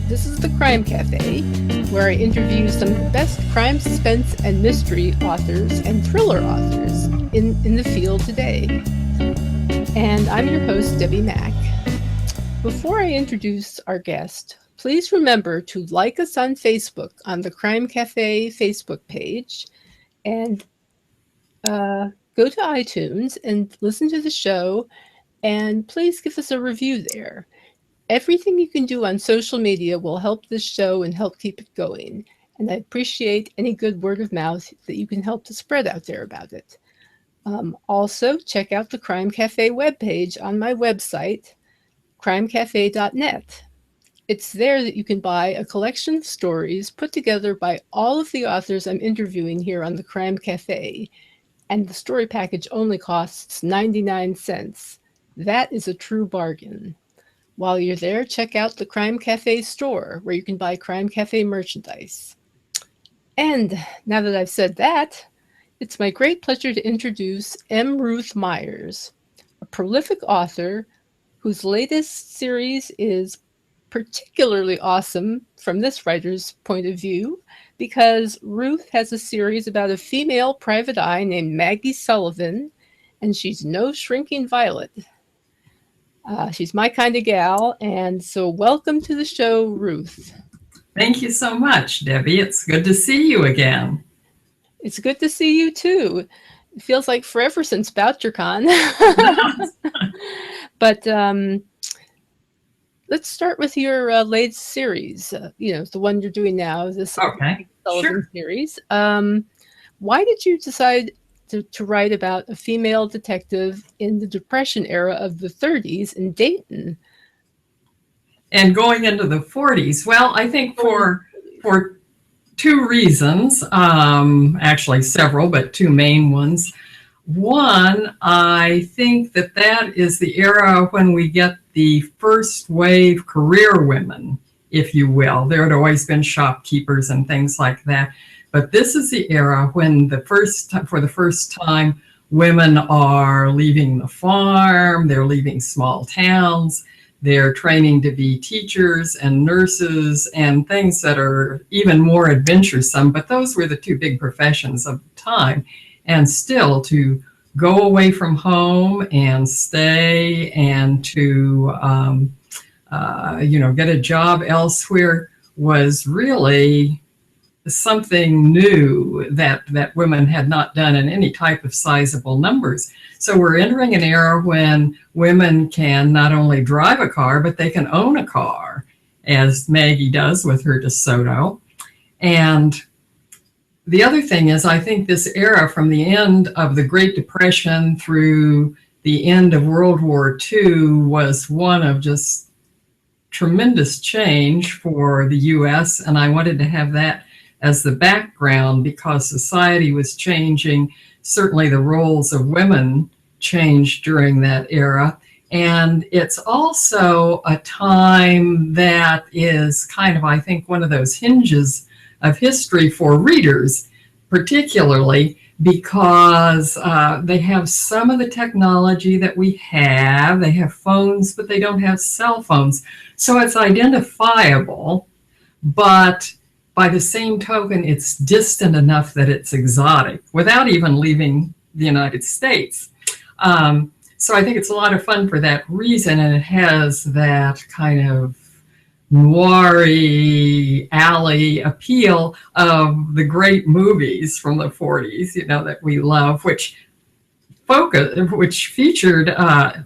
This is the Crime Cafe, where I interview some of the best crime, suspense, and mystery authors and thriller authors in the field today. And I'm your host, Debbie Mack. Before I introduce our guest, please remember to like us on Facebook on the Crime Cafe Facebook page, and go to iTunes and listen to the show, and please give us a review there. Everything you can do on social media will help this show and help keep it going. And I appreciate any good word of mouth that you can help to spread out there about it. Also, check out the Crime Cafe webpage on my website, crimecafe.net. It's there that you can buy a collection of stories put together by all of the authors I'm interviewing here on the Crime Cafe. And the story package only costs 99 cents. That is a true bargain. While you're there, check out the Crime Cafe store, where you can buy Crime Cafe merchandise. And now that I've said that, it's my great pleasure to introduce M. Ruth Myers, a prolific author whose latest series is particularly awesome from this writer's point of view, because Ruth has a series about a female private eye named Maggie Sullivan, and she's no shrinking violet. She's my kind of gal, and so welcome to the show, Ruth. Thank you so much, Debbie. It's good to see you again. It's good to see you, too. It feels like forever since BoucherCon. But let's start with your latest series, the one you're doing now, this Okay, Sullivan sure. series. Why did you decide to write about a female detective in the Depression era of the 30s in Dayton? And going into the 40s, well, I think for two reasons, actually several, but two main ones. One, I think that is the era when we get the first wave career women, if you will. There had always been shopkeepers and things like that. But this is the era when for the first time, women are leaving the farm, they're leaving small towns, they're training to be teachers and nurses and things that are even more adventuresome. But those were the two big professions of the time. And still, to go away from home and stay and to get a job elsewhere was really something new that women had not done in any type of sizable numbers. So we're entering an era when women can not only drive a car, but they can own a car, as Maggie does with her DeSoto. And the other thing is, I think this era from the end of the Great Depression through the end of World War II was one of just tremendous change for the U.S. And I wanted to have that as the background because society was changing. Certainly the roles of women changed during that era. And it's also a time that is kind of, I think, one of those hinges of history for readers, particularly because they have some of the technology that we have. They have phones, but they don't have cell phones. So it's identifiable, but by the same token, it's distant enough that it's exotic without even leaving the United States. So I think it's a lot of fun for that reason, and it has that kind of noir-y alley appeal of the great movies from the 40s, that we love, which featured,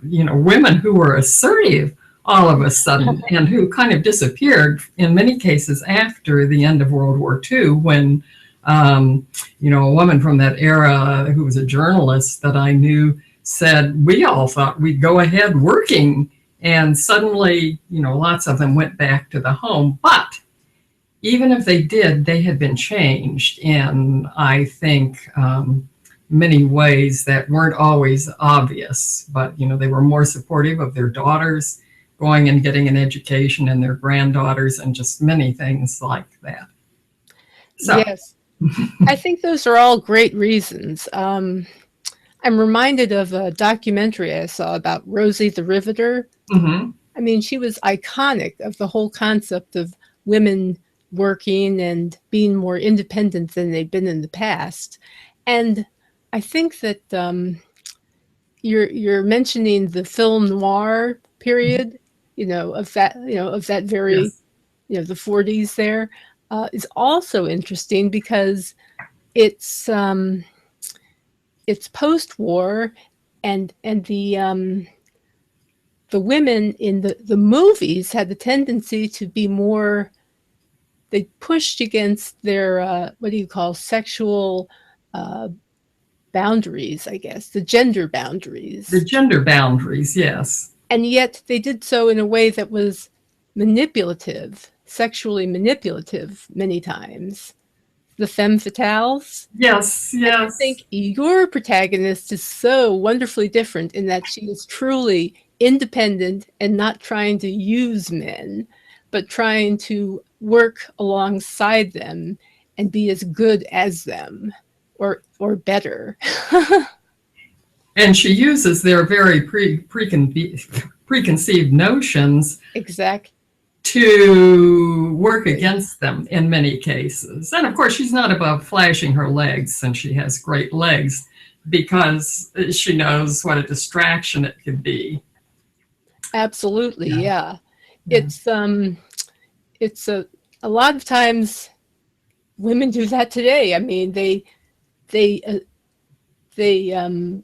women who were assertive all of a sudden and who kind of disappeared in many cases after the end of World War II when, a woman from that era who was a journalist that I knew said, we all thought we'd go ahead working. And suddenly, lots of them went back to the home. But even if they did, they had been changed in, I think, many ways that weren't always obvious. But, they were more supportive of their daughters going and getting an education and their granddaughters and just many things like that. So. Yes, I think those are all great reasons. I'm reminded of a documentary I saw about Rosie the Riveter. Mm-hmm. I mean, she was iconic of the whole concept of women working and being more independent than they've been in the past. And I think that you're mentioning the film noir period, of that very, Yes. the 40s there, is also interesting because it's it's post-war, and the women in the movies had the tendency to be more, they pushed against their what do you call, sexual uh, boundaries, I guess, the gender The boundaries. gender boundaries, yes. And yet they did so in a way that was manipulative, sexually manipulative many times. The Femme Fatales. Yes, And I yes. think your protagonist is so wonderfully different in that she is truly independent and not trying to use men, but trying to work alongside them and be as good as them, or better. And she uses their very preconceived notions Exact. to work against them in many cases. And of course, she's not above flashing her legs, since she has great legs, because she knows what a distraction it could be. Absolutely, Yeah, yeah. yeah. It's a lot of times women do that today. I mean, they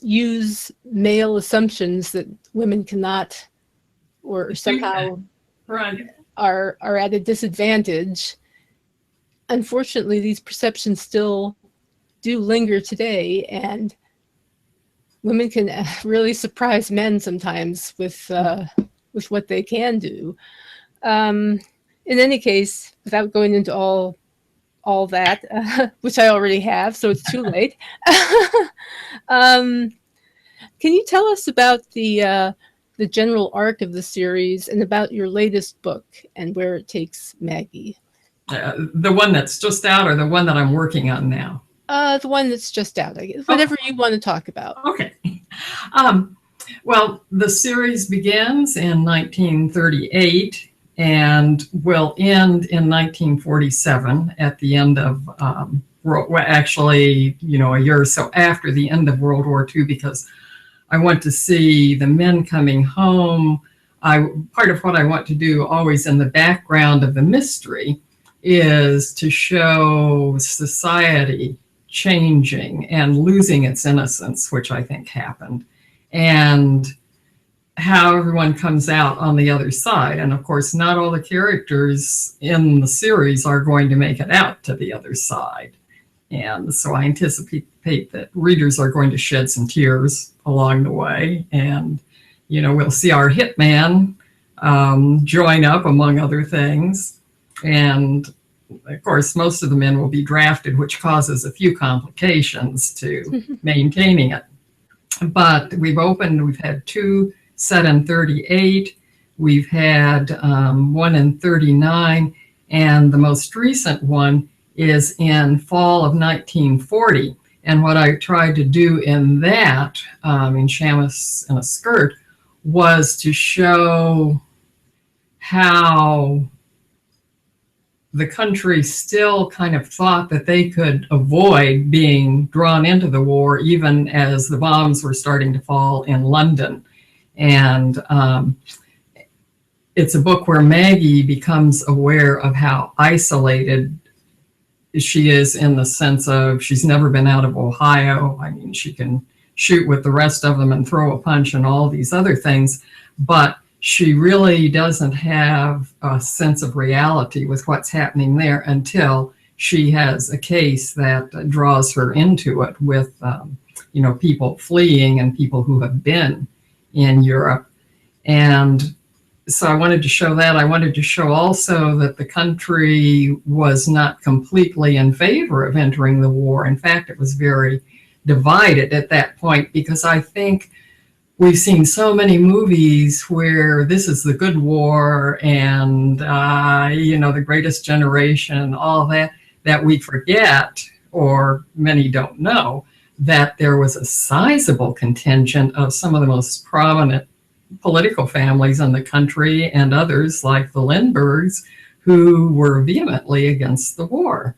use male assumptions that women cannot, or Do that. somehow Right. are at a disadvantage. Unfortunately, these perceptions still do linger today, and women can really surprise men sometimes with what they can do. Um, in any case, without going into all that, which I already have, so it's too late. um, can you tell us about the general arc of the series and about your latest book and where it takes Maggie? The one that's just out, or the one that I'm working on now? The one that's just out, I guess. Oh, Whatever you want to talk about. okay. Um, well, the series begins in 1938 and will end in 1947 at the end of, well, actually, a year or so after the end of World War II, because I want to see the men coming home. Part of what I want to do, always in the background of the mystery, is to show society changing and losing its innocence, which I think happened, and how everyone comes out on the other side. And of course, not all the characters in the series are going to make it out to the other side. And so I anticipate that readers are going to shed some tears along the way. And, we'll see our hitman join up, among other things. And of course, most of the men will be drafted, which causes a few complications to maintaining it. But we've had two set in 38, we've had one in 39, and the most recent one is in fall of 1940. And what I tried to do in that, in Shamus in a Skirt, was to show how the country still kind of thought that they could avoid being drawn into the war, even as the bombs were starting to fall in London. And it's a book where Maggie becomes aware of how isolated she is, in the sense of she's never been out of Ohio. I mean, she can shoot with the rest of them and throw a punch and all these other things, but she really doesn't have a sense of reality with what's happening there until she has a case that draws her into it with, people fleeing and people who have been in Europe. And so I wanted to show that. I wanted to show also that the country was not completely in favor of entering the war. In fact, it was very divided at that point, because I think we've seen so many movies where this is the good war and, the greatest generation, all that we forget, or many don't know, that there was a sizable contingent of some of the most prominent political families in the country and others like the Lindberghs who were vehemently against the war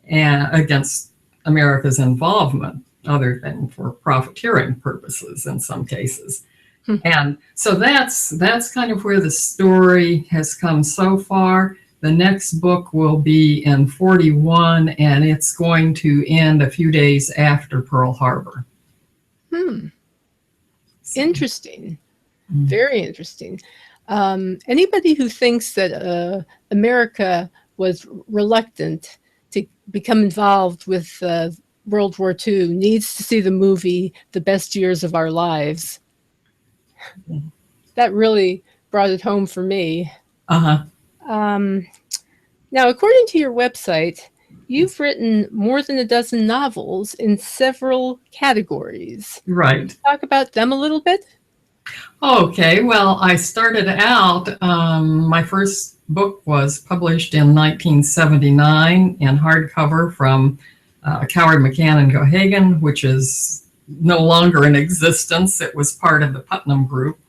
and against America's involvement, other than for profiteering purposes in some cases. And so that's kind of where the story has come so far. The next book will be in 41, and it's going to end a few days after Pearl Harbor. Interesting. Very interesting. Anybody who thinks that America was reluctant to become involved with World War II needs to see the movie The Best Years of Our Lives. That really brought it home for me. Uh-huh. Now, according to your website, you've written more than a dozen novels in several categories. Right. Talk about them a little bit? Okay, well, I started out, my first book was published in 1979 in hardcover from Coward McCann and Gohagan, which is no longer in existence. It was part of the Putnam Group,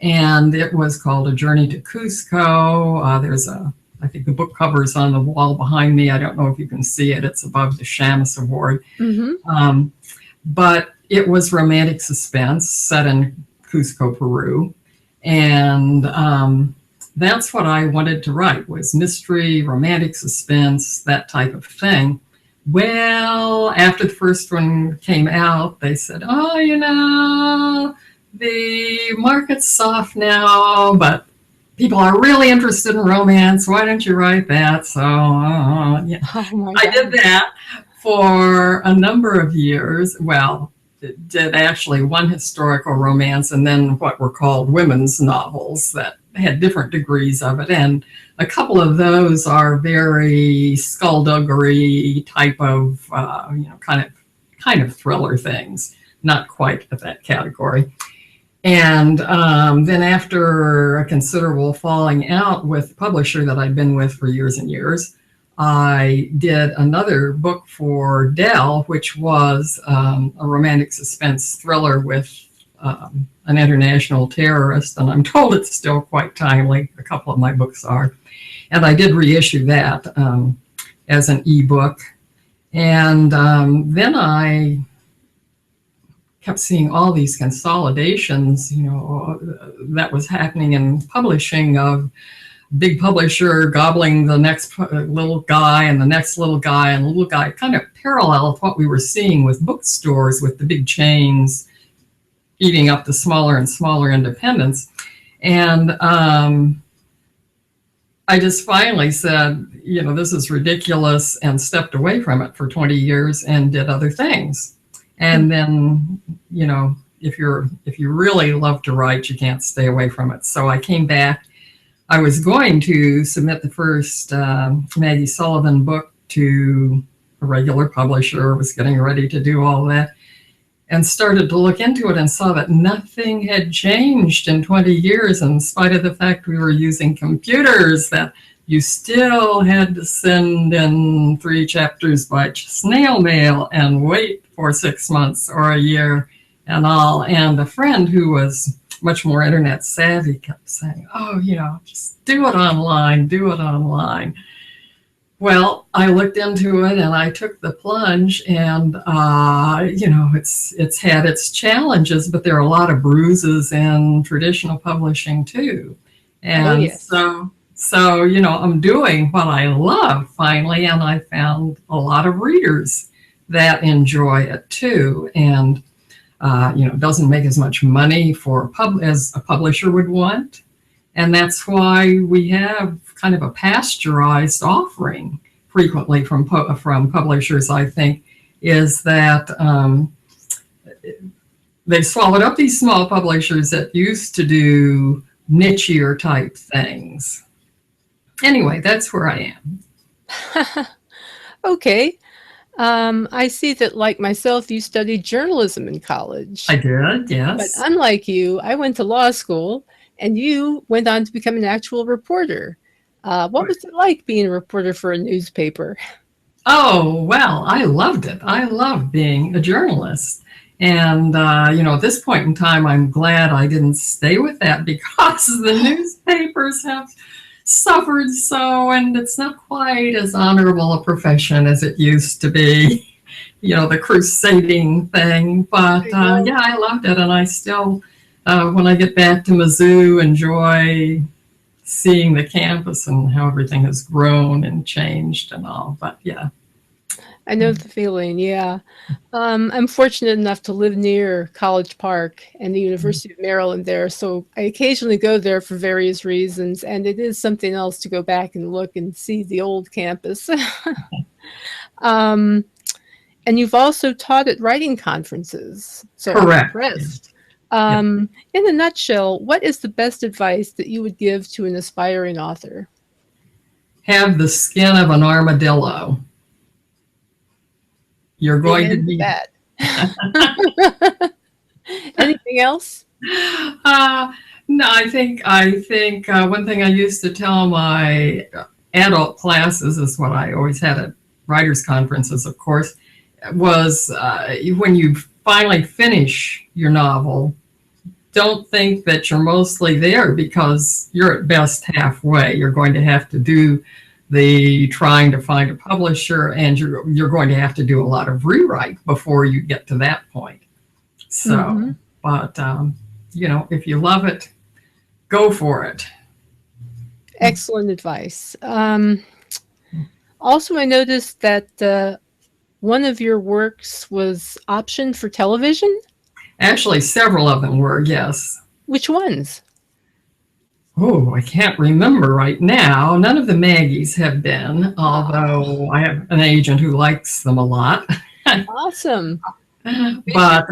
and it was called A Journey to Cusco. There's I think the book cover is on the wall behind me. I don't know if you can see it. It's above the Shamus Award. But it was romantic suspense set in Cusco, Peru. And that's what I wanted to write, was mystery, romantic suspense, that type of thing. Well, after the first one came out, they said, oh, you know, the market's soft now, but people are really interested in romance. Why don't you write that? So yeah. I did that for a number of years. Well, did actually one historical romance and then what were called women's novels that had different degrees of it. And a couple of those are very skullduggery type of, kind of thriller things, not quite at that category. And then after a considerable falling out with the publisher that I'd been with for years and years, I did another book for Dell, which was a romantic suspense thriller with an international terrorist. And I'm told it's still quite timely. A couple of my books are. And I did reissue that as an ebook. And then I kept seeing all these consolidations, that was happening in publishing, of big publisher gobbling the next little guy and the next little guy and little guy, kind of parallel with what we were seeing with bookstores, with the big chains eating up the smaller and smaller independents. And I just finally said, this is ridiculous, and stepped away from it for 20 years and did other things. And then, if you really love to write, you can't stay away from it. So I came back. I was going to submit the first Maggie Sullivan book to a regular publisher, was getting ready to do all that, and started to look into it and saw that nothing had changed in 20 years, in spite of the fact we were using computers, that you still had to send in 3 chapters by snail mail and wait for 6 months or a year and all. And a friend who was much more internet savvy kept saying, oh, just do it online, do it online. Well, I looked into it and I took the plunge, and, it's had its challenges, but there are a lot of bruises in traditional publishing too. And So, I'm doing what I love finally, and I found a lot of readers that enjoy it too. And, it doesn't make as much money as a publisher would want. And that's why we have kind of a pasteurized offering frequently from publishers, I think, is that they've swallowed up these small publishers that used to do nichier type things. Anyway, that's where I am. Okay. I see that, like myself, you studied journalism in college. I did, yes. But unlike you, I went to law school, and you went on to become an actual reporter. What was it like being a reporter for a newspaper? Oh, well, I loved it. I loved being a journalist. And, at this point in time, I'm glad I didn't stay with that because the newspapers have suffered so, and it's not quite as honorable a profession as it used to be, the crusading thing. But, yeah, I loved it. And I still, when I get back to Mizzou, enjoy seeing the campus and how everything has grown and changed and all. But, yeah. I know the feeling, yeah. I'm fortunate enough to live near College Park and the University of Maryland there, so I occasionally go there for various reasons, and it is something else to go back and look and see the old campus. um, and you've also taught at writing conferences, so Correct. I'm impressed. In a nutshell, what is the best advice that you would give to an aspiring author? Have the skin of an armadillo. You're going to need that. Anything else? No, I think one thing I used to tell my adult classes is what I always had at writers' conferences, of course, was when you finally finish your novel, don't think that you're mostly there, because you're at best halfway. You're going to have to do the trying to find a publisher, and you're going to have to do a lot of rewrite before you get to that point. So, but if you love it, go for it. Excellent advice. Also, I noticed that one of your works was optioned for television. Actually, several of them were, yes. Which ones? Oh, I can't remember right now. None of the Maggies have been, although I have an agent who likes them a lot. Awesome. But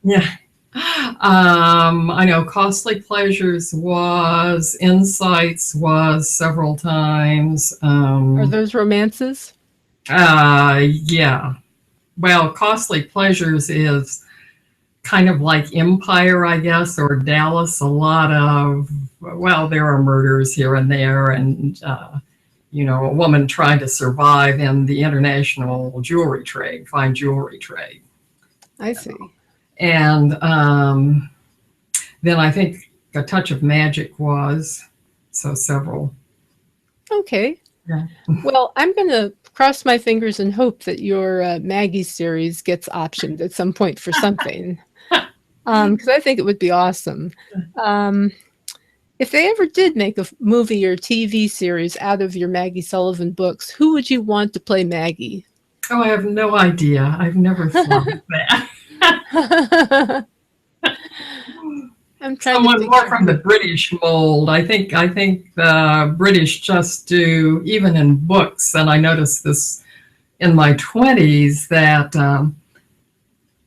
yeah, I know Costly Pleasures was, Insights was several times. Are those romances? Yeah. Well, Costly Pleasures is kind of like Empire, I guess, or Dallas. A lot of, there are murders here and there, and a woman trying to survive in the international jewelry trade, fine jewelry trade. I see. And then I think A Touch of Magic was, so several. Okay. Yeah. Well, I'm going to cross my fingers and hope that your Maggie series gets optioned at some point for something, because I think it would be awesome. If they ever did make a movie or TV series out of your Maggie Sullivan books, who would you want to play Maggie? Oh, I have no idea. I've never thought of that. I'm trying Someone to more from the British mold. I think the British just do, even in books, and I noticed this in my 20s, that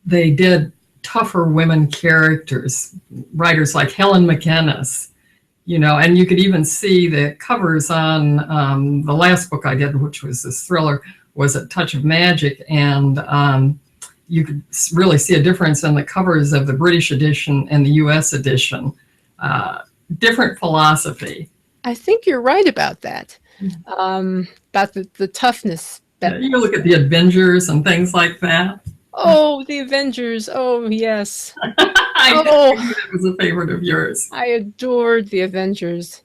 they did tougher women characters, writers like Helen McInnes, and you could even see the covers on the last book I did, which was this thriller, was A Touch of Magic, and you could really see a difference in the covers of the British edition and the US edition. Different philosophy. I think you're right about that, about the toughness. You look at the Avengers and things like that. Oh, the Avengers. Oh, yes. I know it was a favorite of yours. I adored the Avengers.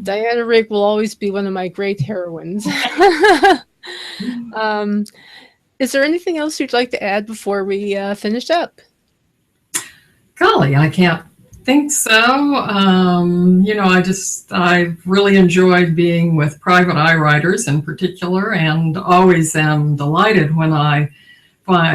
Diana Rigg will always be one of my great heroines. Is there anything else you'd like to add before we finish up? Golly, I can't think so. I've really enjoyed being with private eye writers in particular, and always am delighted when I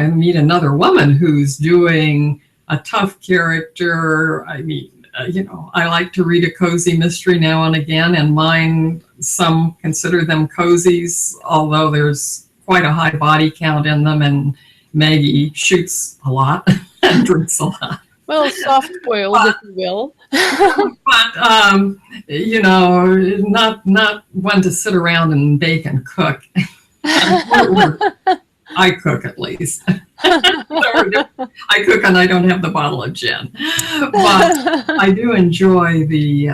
meet another woman who's doing a tough character. I mean, I like to read a cozy mystery now and again, and mine, some consider them cozies, although there's quite a high body count in them, and Maggie shoots a lot and drinks a lot. Well, soft-boiled, if you will. But, not one to sit around and bake and cook. I cook, at least. I cook and I don't have the bottle of gin. But I do enjoy the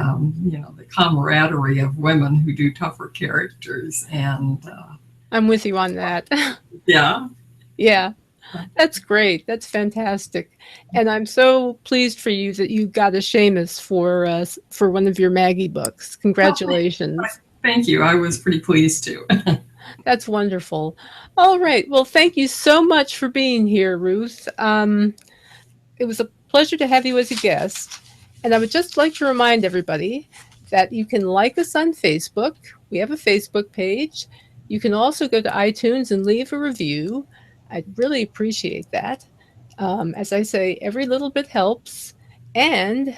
camaraderie of women who do tougher characters. And I'm with you on that. Yeah. Yeah. That's great. That's fantastic. And I'm so pleased for you that you got a Seamus for one of your Maggie books. Well, Congratulations. thank you. I was pretty pleased too. That's wonderful. All right. Well, thank you so much for being here, Ruth. It was a pleasure to have you as a guest. And I would just like to remind everybody that you can like us on Facebook. We have a Facebook page. You can also go to iTunes and leave a review. I'd really appreciate that. As I say, every little bit helps. And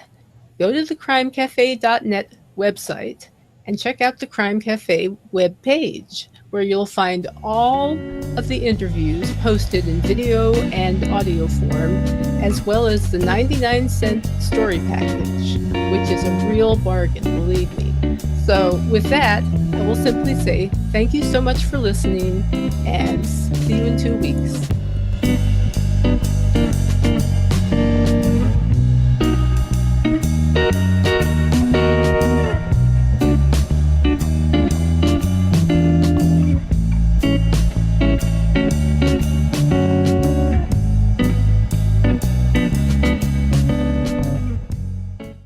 go to the crimecafe.net website and check out the Crime Cafe web page, where you'll find all of the interviews posted in video and audio form, as well as the 99-cent story package, which is a real bargain, believe me. So with that, I will simply say thank you so much for listening, and see you in 2 weeks.